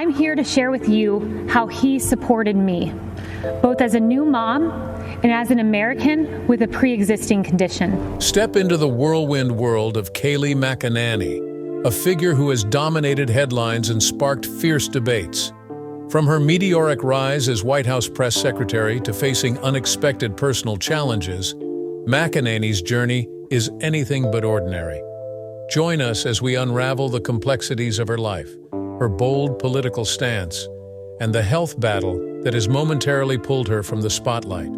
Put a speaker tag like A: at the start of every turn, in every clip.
A: I'm here to share with you how he supported me, both as a new mom and as an American with a pre-existing condition.
B: Step into the whirlwind world of Kayleigh McEnany, a figure who has dominated headlines and sparked fierce debates. From her meteoric rise as White House press secretary to facing unexpected personal challenges, McEnany's journey is anything but ordinary. Join us as we unravel the complexities of her life, her bold political stance, and the health battle that has momentarily pulled her from the spotlight.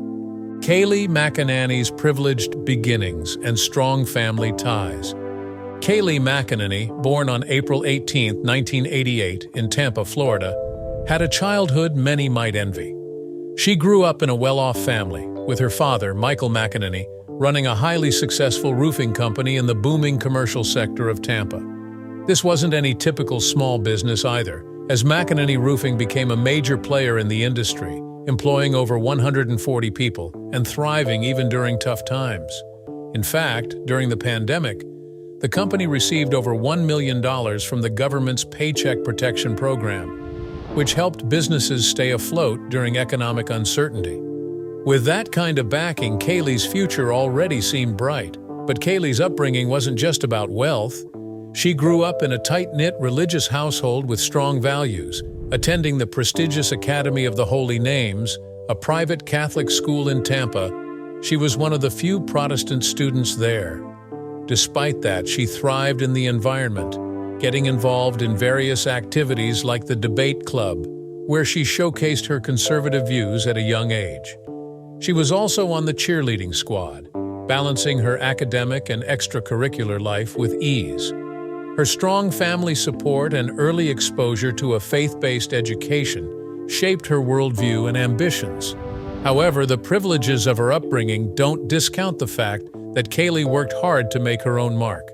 B: Kayleigh McEnany's privileged beginnings and strong family ties. Kayleigh McEnany, born on April 18, 1988, in Tampa, Florida, had a childhood many might envy. She grew up in a well-off family, with her father, Michael McEnany, running a highly successful roofing company in the booming commercial sector of Tampa. This wasn't any typical small business either, as McEnany Roofing became a major player in the industry, employing over 140 people and thriving even during tough times. In fact, during the pandemic, the company received over $1 million from the government's Paycheck Protection Program, which helped businesses stay afloat during economic uncertainty. With that kind of backing, Kayleigh's future already seemed bright. But Kayleigh's upbringing wasn't just about wealth. She grew up in a tight-knit religious household with strong values, attending the prestigious Academy of the Holy Names, a private Catholic school in Tampa. She was one of the few Protestant students there. Despite that, she thrived in the environment, getting involved in various activities like the debate club, where she showcased her conservative views at a young age. She was also on the cheerleading squad, balancing her academic and extracurricular life with ease. Her strong family support and early exposure to a faith-based education shaped her worldview and ambitions. However, the privileges of her upbringing don't discount the fact that Kayleigh worked hard to make her own mark.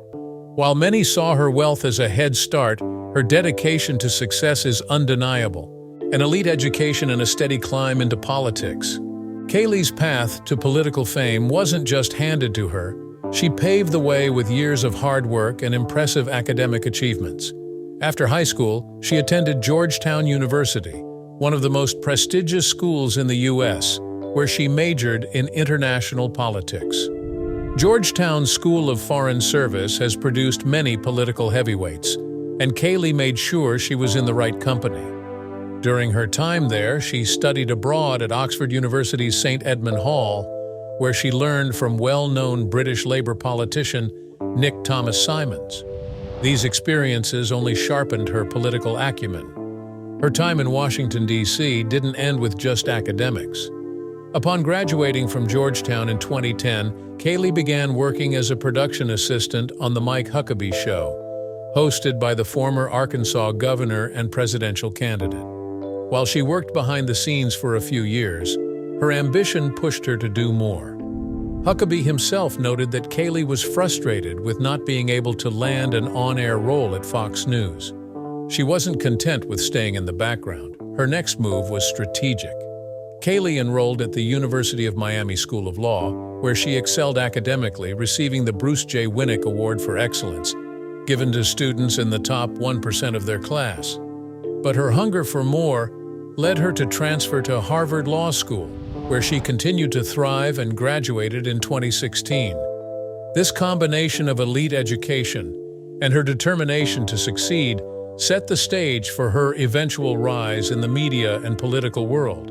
B: While many saw her wealth as a head start, her dedication to success is undeniable. An elite education and a steady climb into politics. Kayleigh's path to political fame wasn't just handed to her. She paved the way with years of hard work and impressive academic achievements. After high school, she attended Georgetown University, one of the most prestigious schools in the U.S., where she majored in international politics. Georgetown's School of Foreign Service has produced many political heavyweights, and Kayleigh made sure she was in the right company. During her time there, she studied abroad at Oxford University's St. Edmund Hall, where she learned from well-known British Labour politician Nick Thomas Simons. These experiences only sharpened her political acumen. Her time in Washington, D.C. didn't end with just academics. Upon graduating from Georgetown in 2010, Kayleigh began working as a production assistant on The Mike Huckabee Show, hosted by the former Arkansas governor and presidential candidate. While she worked behind the scenes for a few years, her ambition pushed her to do more. Huckabee himself noted that Kayleigh was frustrated with not being able to land an on-air role at Fox News. She wasn't content with staying in the background. Her next move was strategic. Kayleigh enrolled at the University of Miami School of Law, where she excelled academically, receiving the Bruce J. Winnick Award for Excellence, given to students in the top 1% of their class. But her hunger for more led her to transfer to Harvard Law School, where she continued to thrive and graduated in 2016. This combination of elite education and her determination to succeed set the stage for her eventual rise in the media and political world.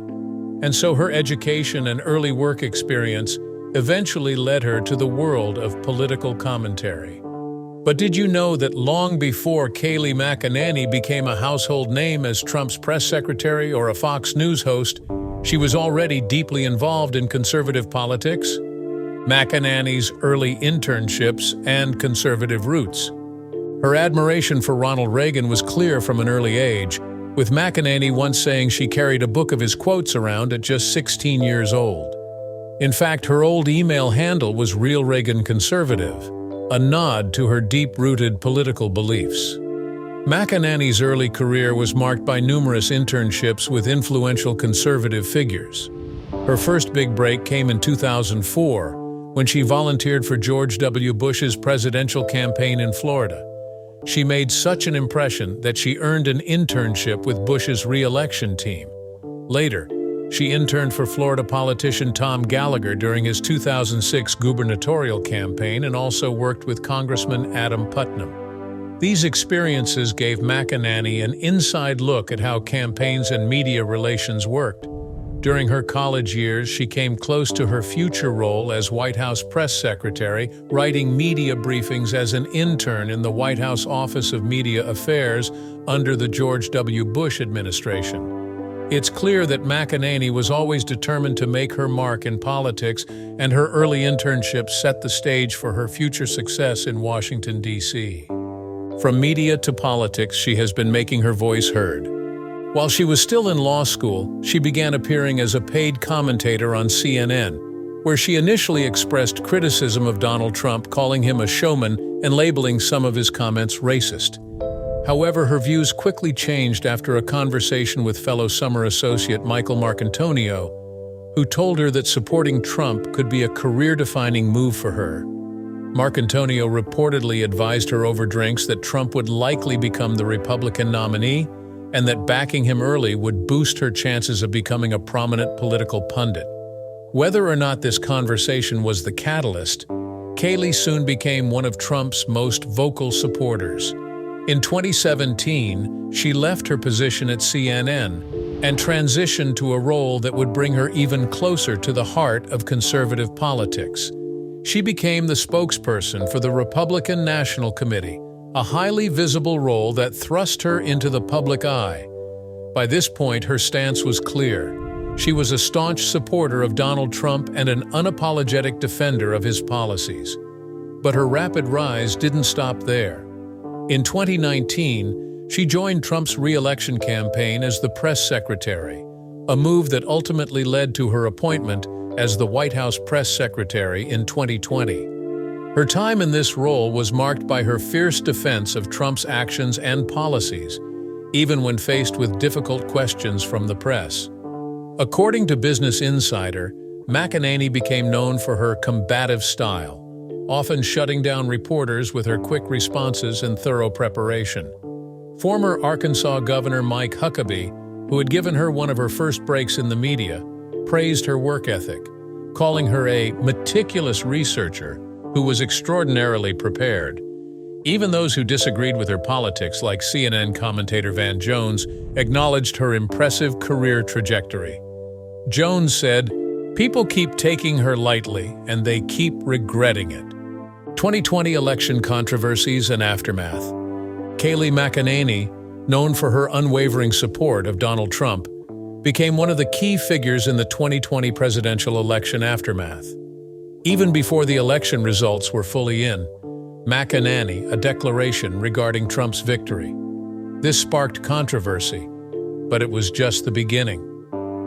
B: And so her education and early work experience eventually led her to the world of political commentary. But did you know that long before Kayleigh McEnany became a household name as Trump's press secretary or a Fox News host, she was already deeply involved in conservative politics? McEnany's early internships and conservative roots. Her admiration for Ronald Reagan was clear from an early age, with McEnany once saying she carried a book of his quotes around at just 16 years old. In fact, her old email handle was Real Reagan Conservative, a nod to her deep-rooted political beliefs. McEnany's early career was marked by numerous internships with influential conservative figures. Her first big break came in 2004, when she volunteered for George W. Bush's presidential campaign in Florida. She made such an impression that she earned an internship with Bush's re-election team. Later, she interned for Florida politician Tom Gallagher during his 2006 gubernatorial campaign and also worked with Congressman Adam Putnam. These experiences gave McEnany an inside look at how campaigns and media relations worked. During her college years, she came close to her future role as White House press secretary, writing media briefings as an intern in the White House Office of Media Affairs under the George W. Bush administration. It's clear that McEnany was always determined to make her mark in politics, and her early internship set the stage for her future success in Washington, D.C. From media to politics, she has been making her voice heard. While she was still in law school, she began appearing as a paid commentator on CNN, where she initially expressed criticism of Donald Trump, calling him a showman and labeling some of his comments racist. However, her views quickly changed after a conversation with fellow summer associate Michael Marcantonio, who told her that supporting Trump could be a career-defining move for her. Marcantonio reportedly advised her over drinks that Trump would likely become the Republican nominee, and that backing him early would boost her chances of becoming a prominent political pundit. Whether or not this conversation was the catalyst, Kayleigh soon became one of Trump's most vocal supporters. In 2017, she left her position at CNN and transitioned to a role that would bring her even closer to the heart of conservative politics. She became the spokesperson for the Republican National Committee, a highly visible role that thrust her into the public eye. By this point, her stance was clear. She was a staunch supporter of Donald Trump and an unapologetic defender of his policies. But her rapid rise didn't stop there. In 2019, she joined Trump's re-election campaign as the press secretary, a move that ultimately led to her appointment as the White House press secretary in 2020. Her time in this role was marked by her fierce defense of Trump's actions and policies, even when faced with difficult questions from the press. According to Business Insider, McEnany became known for her combative style, often shutting down reporters with her quick responses and thorough preparation. Former Arkansas Governor Mike Huckabee, who had given her one of her first breaks in the media, praised her work ethic, calling her a meticulous researcher who was extraordinarily prepared. Even those who disagreed with her politics, like CNN commentator Van Jones, acknowledged her impressive career trajectory. Jones said, "People keep taking her lightly, and they keep regretting it." 2020 election controversies and aftermath. Kayleigh McEnany, known for her unwavering support of Donald Trump, became one of the key figures in the 2020 presidential election aftermath. Even before the election results were fully in, McEnany a declaration regarding Trump's victory. This sparked controversy, but it was just the beginning.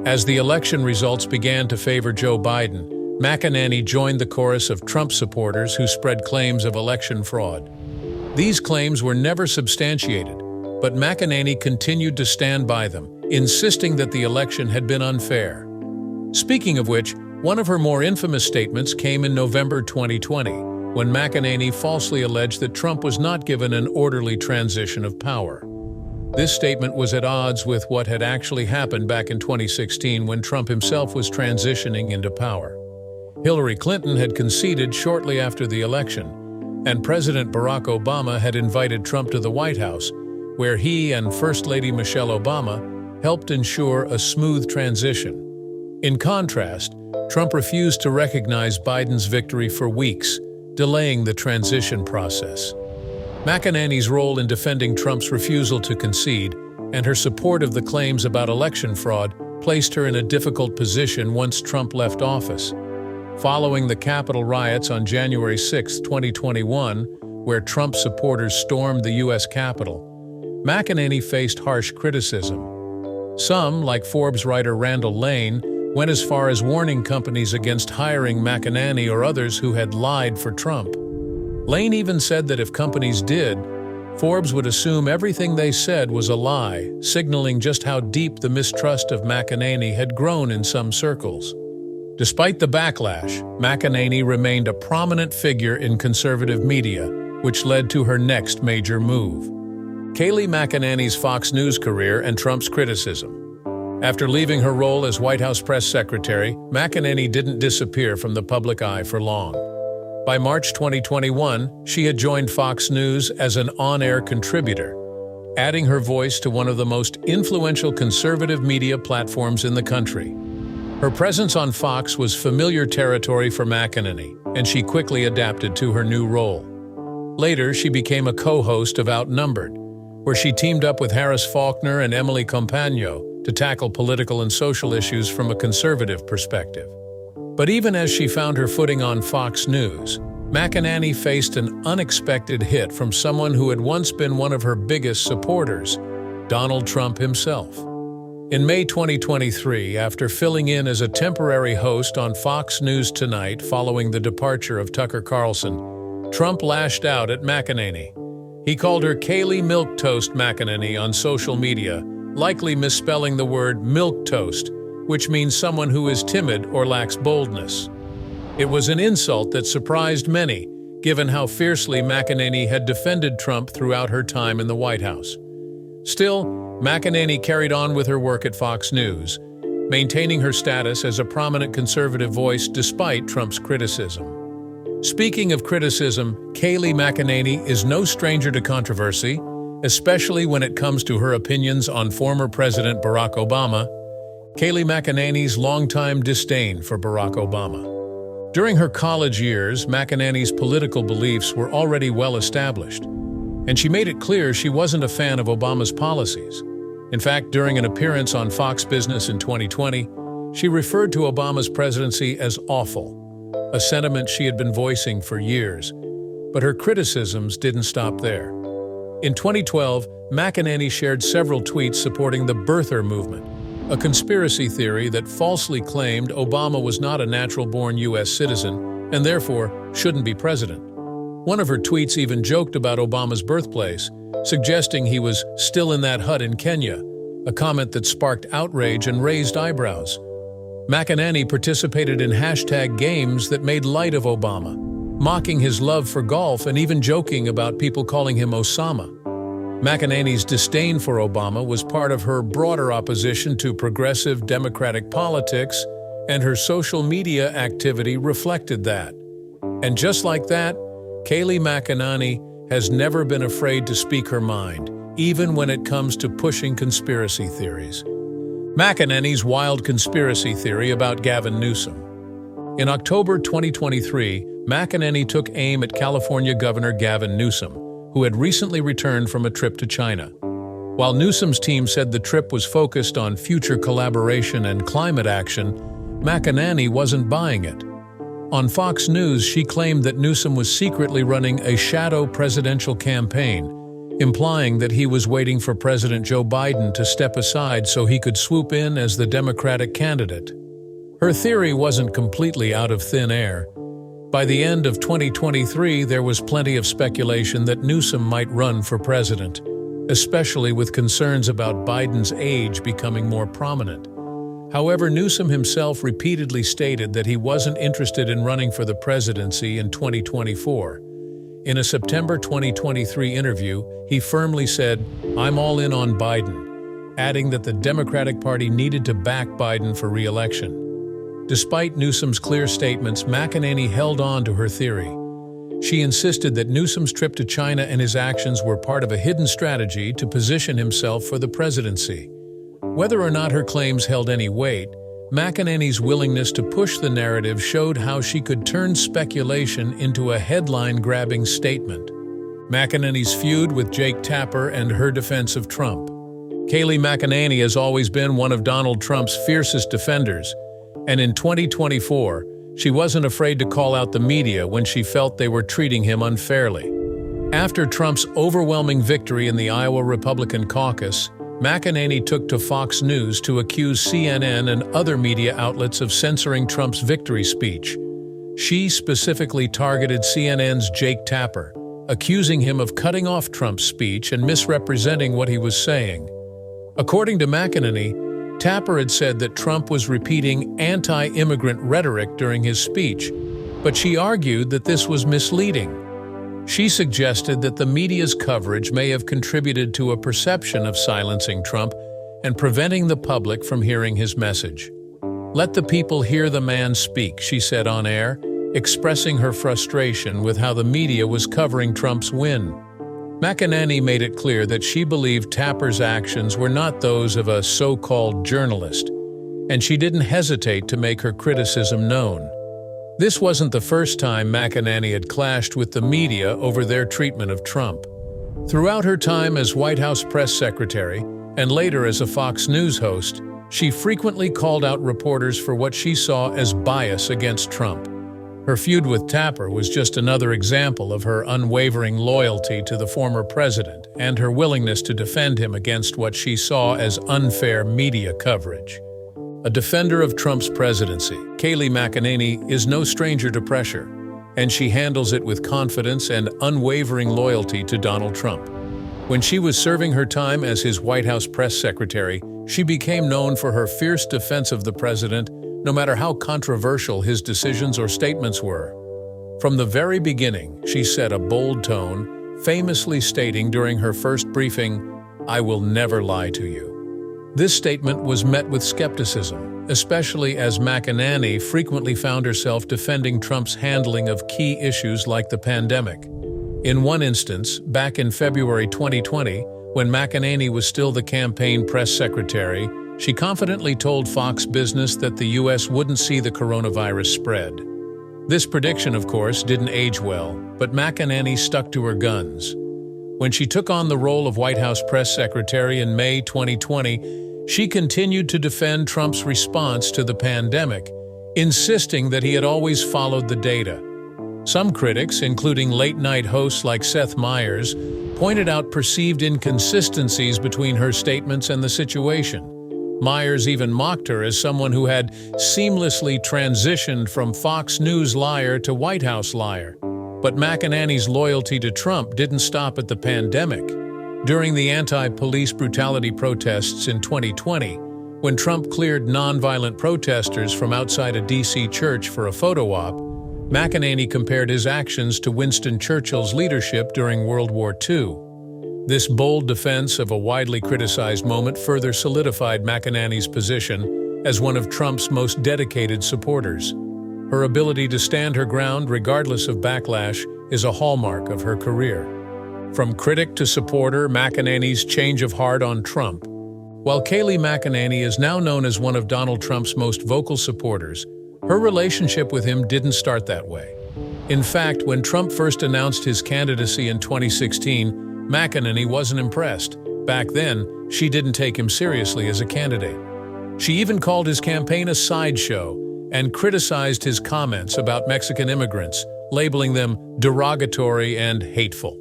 B: As the election results began to favor Joe Biden, McEnany joined the chorus of Trump supporters who spread claims of election fraud. These claims were never substantiated, but McEnany continued to stand by them, insisting that the election had been unfair. Speaking of which, one of her more infamous statements came in November 2020, when McEnany falsely alleged that Trump was not given an orderly transition of power. This statement was at odds with what had actually happened back in 2016 when Trump himself was transitioning into power. Hillary Clinton had conceded shortly after the election, and President Barack Obama had invited Trump to the White House, where he and First Lady Michelle Obama helped ensure a smooth transition. In contrast, Trump refused to recognize Biden's victory for weeks, delaying the transition process. McEnany's role in defending Trump's refusal to concede and her support of the claims about election fraud placed her in a difficult position once Trump left office. Following the Capitol riots on January 6, 2021, where Trump supporters stormed the U.S. Capitol, McEnany faced harsh criticism. Some, like Forbes writer Randall Lane, went as far as warning companies against hiring McEnany or others who had lied for Trump. Lane even said that if companies did, Forbes would assume everything they said was a lie, signaling just how deep the mistrust of McEnany had grown in some circles. Despite the backlash, McEnany remained a prominent figure in conservative media, which led to her next major move. Kayleigh McEnany's Fox News career and Trump's criticism. After leaving her role as White House press secretary, McEnany didn't disappear from the public eye for long. By March 2021, she had joined Fox News as an on-air contributor, adding her voice to one of the most influential conservative media platforms in the country. Her presence on Fox was familiar territory for McEnany, and she quickly adapted to her new role. Later, she became a co-host of Outnumbered, where she teamed up with Harris Faulkner and Emily Compagno to tackle political and social issues from a conservative perspective. But even as she found her footing on Fox News, McEnany faced an unexpected hit from someone who had once been one of her biggest supporters, Donald Trump himself. In May 2023, after filling in as a temporary host on Fox News Tonight following the departure of Tucker Carlson, Trump lashed out at McEnany. He called her Kayleigh Milquetoast McEnany on social media, likely misspelling the word milquetoast, which means someone who is timid or lacks boldness. It was an insult that surprised many, given how fiercely McEnany had defended Trump throughout her time in the White House. Still, McEnany carried on with her work at Fox News, maintaining her status as a prominent conservative voice despite Trump's criticism. Speaking of criticism, Kayleigh McEnany is no stranger to controversy, especially when it comes to her opinions on former President Barack Obama. Kayleigh McEnany's longtime disdain for Barack Obama. During her college years, McEnany's political beliefs were already well established, and she made it clear she wasn't a fan of Obama's policies. In fact, during an appearance on Fox Business in 2020, she referred to Obama's presidency as awful, a sentiment she had been voicing for years. But her criticisms didn't stop there. In 2012, McEnany shared several tweets supporting the birther movement, a conspiracy theory that falsely claimed Obama was not a natural-born U.S. citizen and therefore shouldn't be president. One of her tweets even joked about Obama's birthplace, suggesting he was still in that hut in Kenya, a comment that sparked outrage and raised eyebrows. McEnany participated in hashtag games that made light of Obama, mocking his love for golf and even joking about people calling him Osama. McEnany's disdain for Obama was part of her broader opposition to progressive Democratic politics, and her social media activity reflected that. And just like that, Kayleigh McEnany has never been afraid to speak her mind, even when it comes to pushing conspiracy theories. McEnany's wild conspiracy theory about Gavin Newsom. In October 2023, McEnany took aim at California Governor Gavin Newsom, who had recently returned from a trip to China. While Newsom's team said the trip was focused on future collaboration and climate action, McEnany wasn't buying it. On Fox News, she claimed that Newsom was secretly running a shadow presidential campaign, implying that he was waiting for President Joe Biden to step aside so he could swoop in as the Democratic candidate. Her theory wasn't completely out of thin air. By the end of 2023, there was plenty of speculation that Newsom might run for president, especially with concerns about Biden's age becoming more prominent. However, Newsom himself repeatedly stated that he wasn't interested in running for the presidency in 2024. In a September 2023 interview, he firmly said, "I'm all in on Biden," adding that the Democratic Party needed to back Biden for re-election. Despite Newsom's clear statements, McEnany held on to her theory. She insisted that Newsom's trip to China and his actions were part of a hidden strategy to position himself for the presidency. Whether or not her claims held any weight, McEnany's willingness to push the narrative showed how she could turn speculation into a headline-grabbing statement. McEnany's feud with Jake Tapper and her defense of Trump. Kayleigh McEnany has always been one of Donald Trump's fiercest defenders, and in 2024, she wasn't afraid to call out the media when she felt they were treating him unfairly. After Trump's overwhelming victory in the Iowa Republican caucus, McEnany took to Fox News to accuse CNN and other media outlets of censoring Trump's victory speech. She specifically targeted CNN's Jake Tapper, accusing him of cutting off Trump's speech and misrepresenting what he was saying. According to McEnany, Tapper had said that Trump was repeating anti-immigrant rhetoric during his speech, but she argued that this was misleading. She suggested that the media's coverage may have contributed to a perception of silencing Trump and preventing the public from hearing his message. "Let the people hear the man speak," she said on air, expressing her frustration with how the media was covering Trump's win. McEnany made it clear that she believed Tapper's actions were not those of a so-called journalist, and she didn't hesitate to make her criticism known. This wasn't the first time McEnany had clashed with the media over their treatment of Trump. Throughout her time as White House press secretary, and later as a Fox News host, she frequently called out reporters for what she saw as bias against Trump. Her feud with Tapper was just another example of her unwavering loyalty to the former president and her willingness to defend him against what she saw as unfair media coverage. A defender of Trump's presidency, Kayleigh McEnany is no stranger to pressure, and she handles it with confidence and unwavering loyalty to Donald Trump. When she was serving her time as his White House press secretary, she became known for her fierce defense of the president, no matter how controversial his decisions or statements were. From the very beginning, she set a bold tone, famously stating during her first briefing, "I will never lie to you." This statement was met with skepticism, especially as McEnany frequently found herself defending Trump's handling of key issues like the pandemic. In one instance, back in February 2020, when McEnany was still the campaign press secretary, she confidently told Fox Business that the U.S. wouldn't see the coronavirus spread. This prediction, of course, didn't age well, but McEnany stuck to her guns. When she took on the role of White House press secretary in May 2020, she continued to defend Trump's response to the pandemic, insisting that he had always followed the data. Some critics, including late-night hosts like Seth Meyers, pointed out perceived inconsistencies between her statements and the situation. Meyers even mocked her as someone who had seamlessly transitioned from Fox News liar to White House liar. But McEnany's loyalty to Trump didn't stop at the pandemic. During the anti-police brutality protests in 2020, when Trump cleared nonviolent protesters from outside a D.C. church for a photo op, McEnany compared his actions to Winston Churchill's leadership during World War II. This bold defense of a widely criticized moment further solidified McEnany's position as one of Trump's most dedicated supporters. Her ability to stand her ground regardless of backlash is a hallmark of her career. From critic to supporter, McEnany's change of heart on Trump. While Kayleigh McEnany is now known as one of Donald Trump's most vocal supporters, her relationship with him didn't start that way. In fact, when Trump first announced his candidacy in 2016, McEnany wasn't impressed. Back then, she didn't take him seriously as a candidate. She even called his campaign a sideshow and criticized his comments about Mexican immigrants, labeling them derogatory and hateful.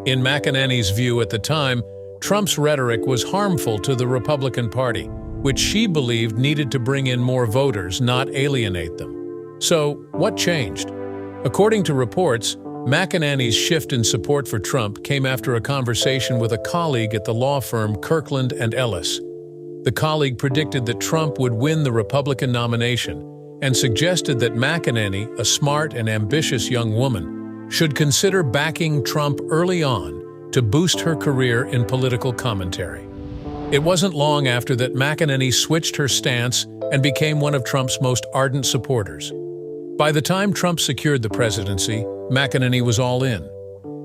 B: In McEnany's view at the time, Trump's rhetoric was harmful to the Republican Party, which she believed needed to bring in more voters, not alienate them. So, what changed? According to reports, McEnany's shift in support for Trump came after a conversation with a colleague at the law firm Kirkland & Ellis. The colleague predicted that Trump would win the Republican nomination and suggested that McEnany, a smart and ambitious young woman, should consider backing Trump early on to boost her career in political commentary. It wasn't long after that McEnany switched her stance and became one of Trump's most ardent supporters. By the time Trump secured the presidency, McEnany was all in.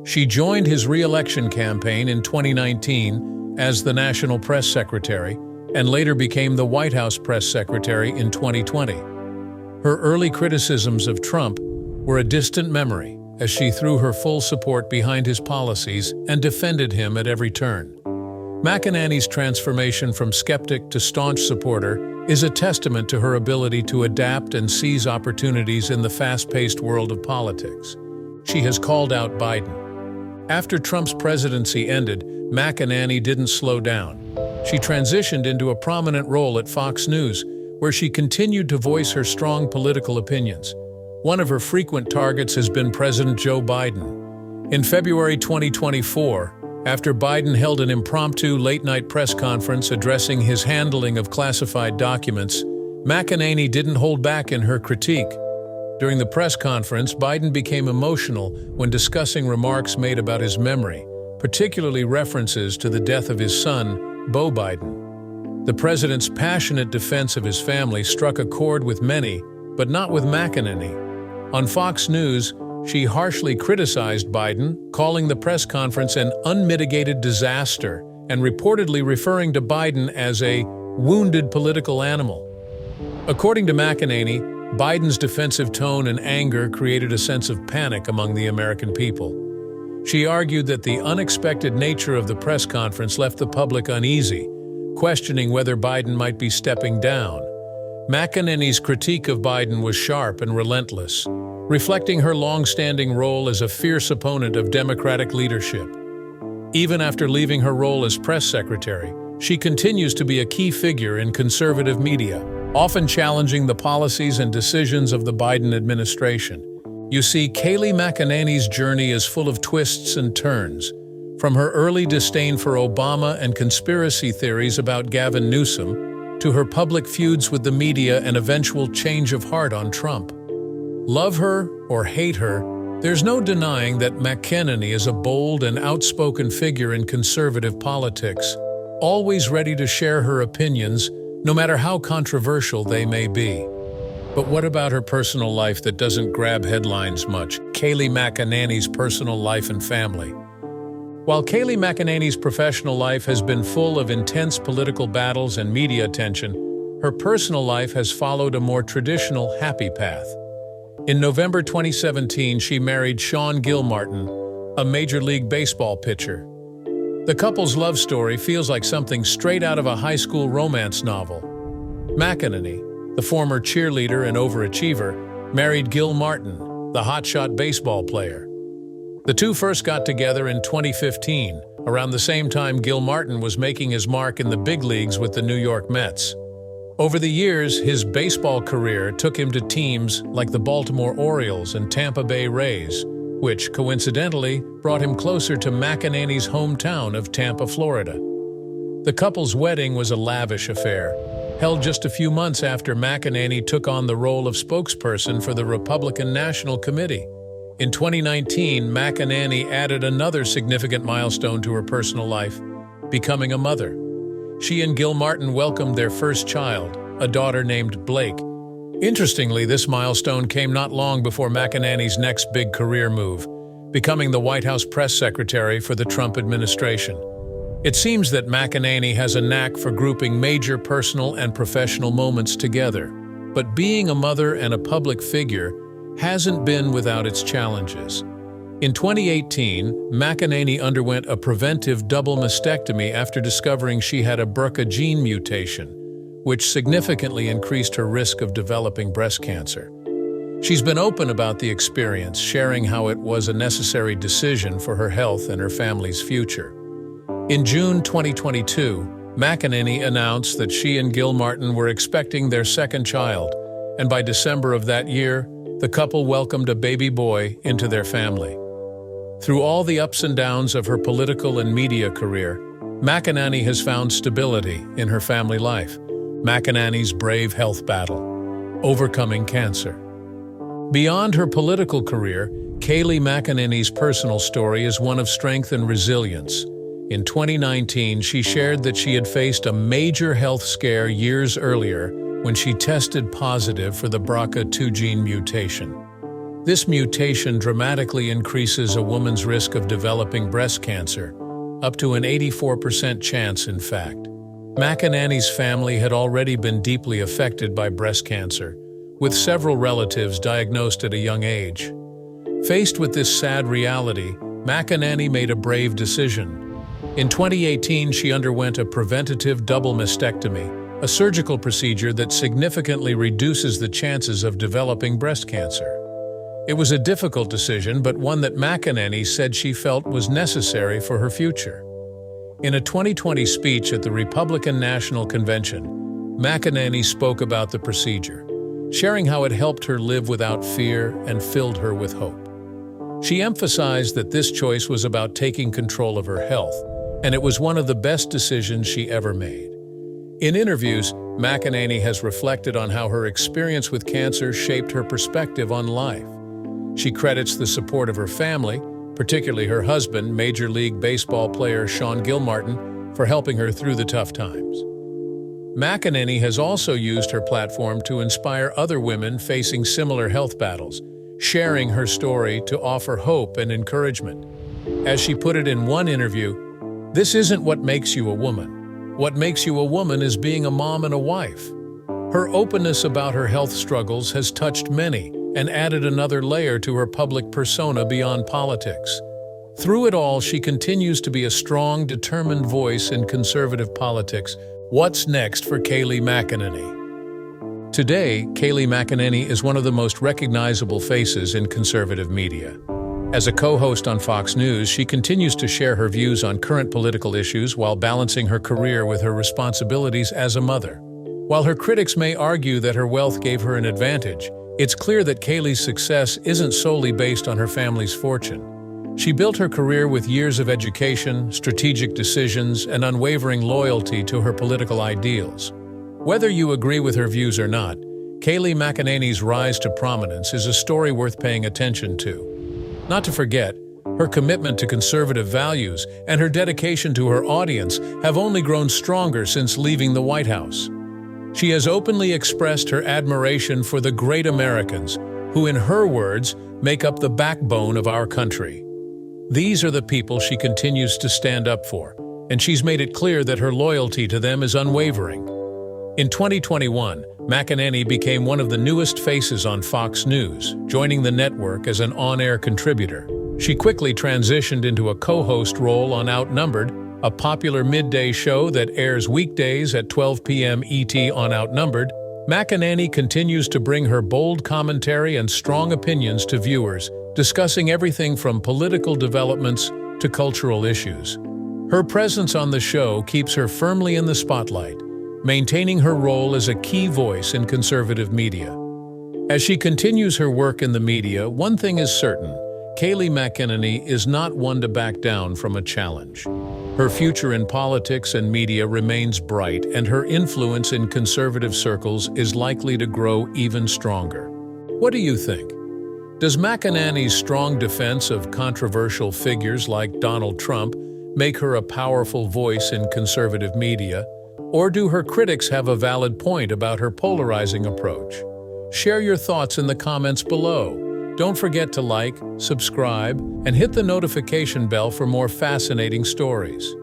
B: She joined his re-election campaign in 2019 as the national press secretary and later became the White House press secretary in 2020. Her early criticisms of Trump were a distant memory as she threw her full support behind his policies and defended him at every turn. McEnany's transformation from skeptic to staunch supporter is a testament to her ability to adapt and seize opportunities in the fast-paced world of politics. She has called out Biden. After Trump's presidency ended, McEnany didn't slow down. She transitioned into a prominent role at Fox News, where she continued to voice her strong political opinions. One of her frequent targets has been President Joe Biden. In February 2024, after Biden held an impromptu late-night press conference addressing his handling of classified documents, McEnany didn't hold back in her critique. During the press conference, Biden became emotional when discussing remarks made about his memory, particularly references to the death of his son, Beau Biden. The president's passionate defense of his family struck a chord with many, but not with McEnany. On Fox News, she harshly criticized Biden, calling the press conference an unmitigated disaster and reportedly referring to Biden as a wounded political animal. According to McEnany, Biden's defensive tone and anger created a sense of panic among the American people. She argued that the unexpected nature of the press conference left the public uneasy, questioning whether Biden might be stepping down. McEnany's critique of Biden was sharp and relentless, reflecting her long-standing role as a fierce opponent of Democratic leadership. Even after leaving her role as press secretary, she continues to be a key figure in conservative media, often challenging the policies and decisions of the Biden administration. You see, Kayleigh McEnany's journey is full of twists and turns, from her early disdain for Obama and conspiracy theories about Gavin Newsom, to her public feuds with the media and eventual change of heart on Trump. Love her or hate her, there's no denying that McEnany is a bold and outspoken figure in conservative politics, always ready to share her opinions, no matter how controversial they may be. But what about her personal life that doesn't grab headlines much? Kayleigh McEnany's personal life and family. While Kayleigh McEnany's professional life has been full of intense political battles and media attention, her personal life has followed a more traditional, happy path. In November 2017, she married Sean Gilmartin, a Major League Baseball pitcher. The couple's love story feels like something straight out of a high school romance novel. McEnany, the former cheerleader and overachiever, married Gilmartin, the hotshot baseball player. The two first got together in 2015, around the same time Gilmartin was making his mark in the big leagues with the New York Mets. Over the years, his baseball career took him to teams like the Baltimore Orioles and Tampa Bay Rays, which, coincidentally, brought him closer to McEnany's hometown of Tampa, Florida. The couple's wedding was a lavish affair, held just a few months after McEnany took on the role of spokesperson for the Republican National Committee. In 2019, McEnany added another significant milestone to her personal life, becoming a mother. She and Gilmartin welcomed their first child, a daughter named Blake. Interestingly, this milestone came not long before McEnany's next big career move, becoming the White House press secretary for the Trump administration. It seems that McEnany has a knack for grouping major personal and professional moments together, but being a mother and a public figure hasn't been without its challenges. In 2018, McEnany underwent a preventive double mastectomy after discovering she had a BRCA gene mutation, which significantly increased her risk of developing breast cancer. She's been open about the experience, sharing how it was a necessary decision for her health and her family's future. In June 2022, McEnany announced that she and Gilmartin were expecting their second child, and by December of that year, the couple welcomed a baby boy into their family. Through all the ups and downs of her political and media career, McEnany has found stability in her family life. McEnany's brave health battle, overcoming cancer. Beyond her political career, Kayleigh McEnany's personal story is one of strength and resilience. In 2019, she shared that she had faced a major health scare years earlier when she tested positive for the BRCA2 gene mutation. This mutation dramatically increases a woman's risk of developing breast cancer, up to an 84% chance, in fact. McEnany's family had already been deeply affected by breast cancer, with several relatives diagnosed at a young age. Faced with this sad reality, McEnany made a brave decision. In 2018, she underwent a preventative double mastectomy, a surgical procedure that significantly reduces the chances of developing breast cancer. It was a difficult decision, but one that McEnany said she felt was necessary for her future. In a 2020 speech at the Republican National Convention, McEnany spoke about the procedure, sharing how it helped her live without fear and filled her with hope. She emphasized that this choice was about taking control of her health, and it was one of the best decisions she ever made. In interviews, McEnany has reflected on how her experience with cancer shaped her perspective on life. She credits the support of her family, particularly her husband, Major League Baseball player Sean Gilmartin, for helping her through the tough times. McEnany has also used her platform to inspire other women facing similar health battles, sharing her story to offer hope and encouragement. As she put it in one interview, "This isn't what makes you a woman. What makes you a woman is being a mom and a wife." Her openness about her health struggles has touched many and added another layer to her public persona beyond politics. Through it all, she continues to be a strong, determined voice in conservative politics. What's next for Kayleigh McEnany? Today, Kayleigh McEnany is one of the most recognizable faces in conservative media. As a co-host on Fox News, she continues to share her views on current political issues while balancing her career with her responsibilities as a mother. While her critics may argue that her wealth gave her an advantage, it's clear that Kayleigh's success isn't solely based on her family's fortune. She built her career with years of education, strategic decisions, and unwavering loyalty to her political ideals. Whether you agree with her views or not, Kayleigh McEnany's rise to prominence is a story worth paying attention to. Not to forget, her commitment to conservative values and her dedication to her audience have only grown stronger since leaving the White House. She has openly expressed her admiration for the great Americans, who, in her words, make up the backbone of our country. These are the people she continues to stand up for, and she's made it clear that her loyalty to them is unwavering. In 2021, McEnany became one of the newest faces on Fox News, joining the network as an on-air contributor. She quickly transitioned into a co-host role on Outnumbered, a popular midday show that airs weekdays at 12 p.m. ET on Outnumbered. McEnany continues to bring her bold commentary and strong opinions to viewers, discussing everything from political developments to cultural issues. Her presence on the show keeps her firmly in the spotlight, maintaining her role as a key voice in conservative media. As she continues her work in the media, one thing is certain: Kayleigh McEnany is not one to back down from a challenge. Her future in politics and media remains bright, and her influence in conservative circles is likely to grow even stronger. What do you think? Does McEnany's strong defense of controversial figures like Donald Trump make her a powerful voice in conservative media? Or do her critics have a valid point about her polarizing approach? Share your thoughts in the comments below. Don't forget to like, subscribe, and hit the notification bell for more fascinating stories.